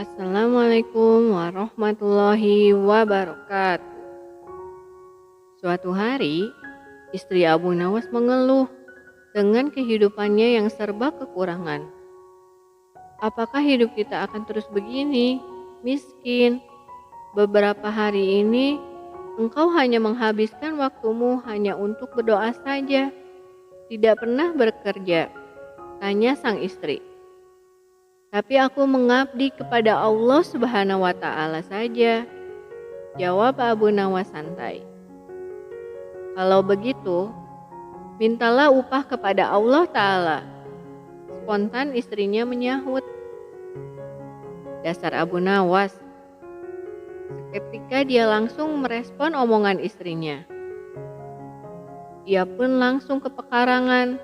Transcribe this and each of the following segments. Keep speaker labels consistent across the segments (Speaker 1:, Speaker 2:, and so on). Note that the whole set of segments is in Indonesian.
Speaker 1: Assalamualaikum warahmatullahi wabarakatuh. Suatu hari, istri Abu Nawas mengeluh dengan kehidupannya yang serba kekurangan. Apakah hidup kita akan terus begini, miskin? Beberapa hari ini, engkau hanya menghabiskan waktumu hanya untuk berdoa saja, tidak pernah bekerja, tanya sang istri. Tapi aku mengabdi kepada Allah Subhanahu wa Ta'ala saja, jawab Abu Nawas santai. Kalau begitu, mintalah upah kepada Allah Ta'ala. Spontan istrinya menyahut. Dasar Abu Nawas. Seketika dia langsung merespon omongan istrinya. Ia pun langsung ke pekarangan,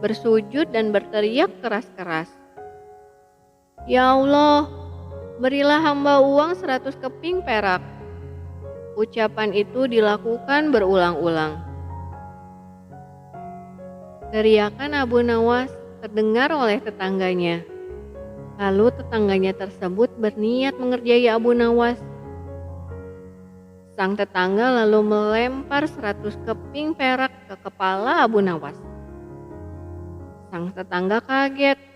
Speaker 1: bersujud dan berteriak keras-keras. Ya Allah, berilah hamba uang 100 keping perak. Ucapan itu dilakukan berulang-ulang. Teriakan Abu Nawas terdengar oleh tetangganya. Lalu tetangganya tersebut berniat mengerjai Abu Nawas. Sang tetangga lalu melempar 100 keping perak ke kepala Abu Nawas. Sang tetangga kaget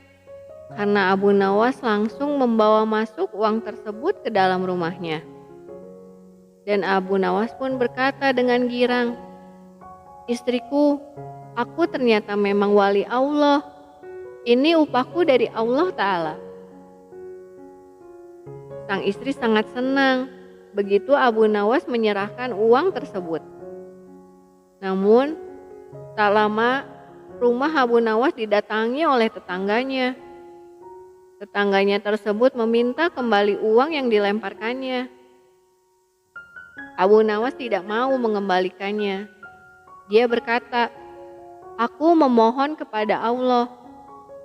Speaker 1: karena Abu Nawas langsung membawa masuk uang tersebut ke dalam rumahnya. Dan Abu Nawas pun berkata dengan girang, "Istriku, aku ternyata memang wali Allah. Ini upahku dari Allah Ta'ala." Sang istri sangat senang begitu Abu Nawas menyerahkan uang tersebut. Namun, tak lama rumah Abu Nawas didatangi oleh tetangganya. Tetangganya tersebut meminta kembali uang yang dilemparkannya. Abu Nawas tidak mau mengembalikannya. Dia berkata, "Aku memohon kepada Allah,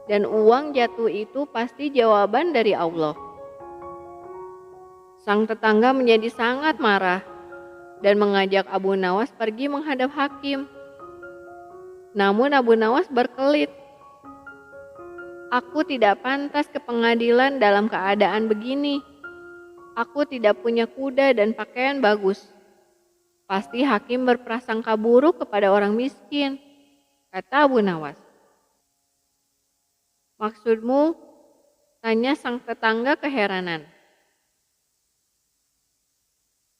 Speaker 1: dan uang jatuh itu pasti jawaban dari Allah." Sang tetangga menjadi sangat marah dan mengajak Abu Nawas pergi menghadap hakim. Namun Abu Nawas berkelit, "Aku tidak pantas ke pengadilan dalam keadaan begini. Aku tidak punya kuda dan pakaian bagus. Pasti hakim berprasangka buruk kepada orang miskin," kata Abu Nawas. "Maksudmu?" tanya sang tetangga keheranan.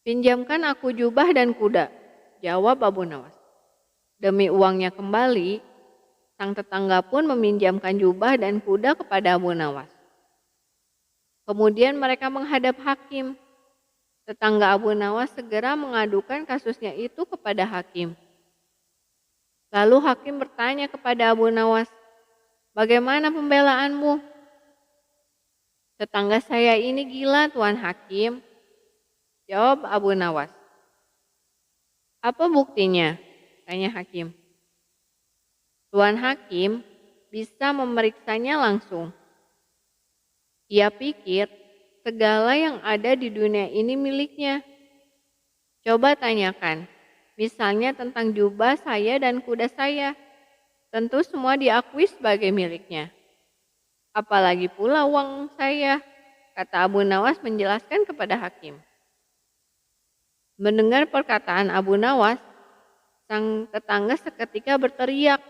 Speaker 1: "Pinjamkan aku jubah dan kuda," jawab Abu Nawas. Demi uangnya kembali, sang tetangga pun meminjamkan jubah dan kuda kepada Abu Nawas. Kemudian mereka menghadap hakim. Tetangga Abu Nawas segera mengadukan kasusnya itu kepada hakim. Lalu hakim bertanya kepada Abu Nawas, "Bagaimana pembelaanmu?" "Tetangga saya ini gila, Tuan Hakim," jawab Abu Nawas. "Apa buktinya?" tanya hakim. Tuan Hakim bisa memeriksanya langsung. Ia pikir segala yang ada di dunia ini miliknya. Coba tanyakan, misalnya tentang jubah saya dan kuda saya. Tentu semua diakui sebagai miliknya. Apalagi pula uang saya, kata Abu Nawas menjelaskan kepada hakim. Mendengar perkataan Abu Nawas, sang tetangga seketika berteriak,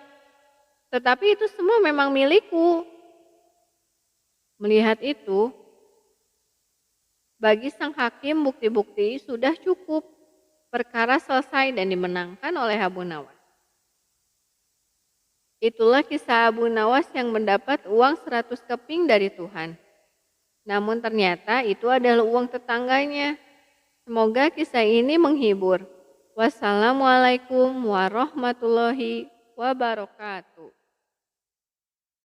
Speaker 1: "Tetapi itu semua memang milikku." Melihat itu, bagi sang hakim bukti-bukti sudah cukup. Perkara selesai dan dimenangkan oleh Abu Nawas. Itulah kisah Abu Nawas yang mendapat uang 100 keping dari Tuhan. Namun ternyata itu adalah uang tetangganya. Semoga kisah ini menghibur. Wassalamualaikum warahmatullahi wabarakatuh.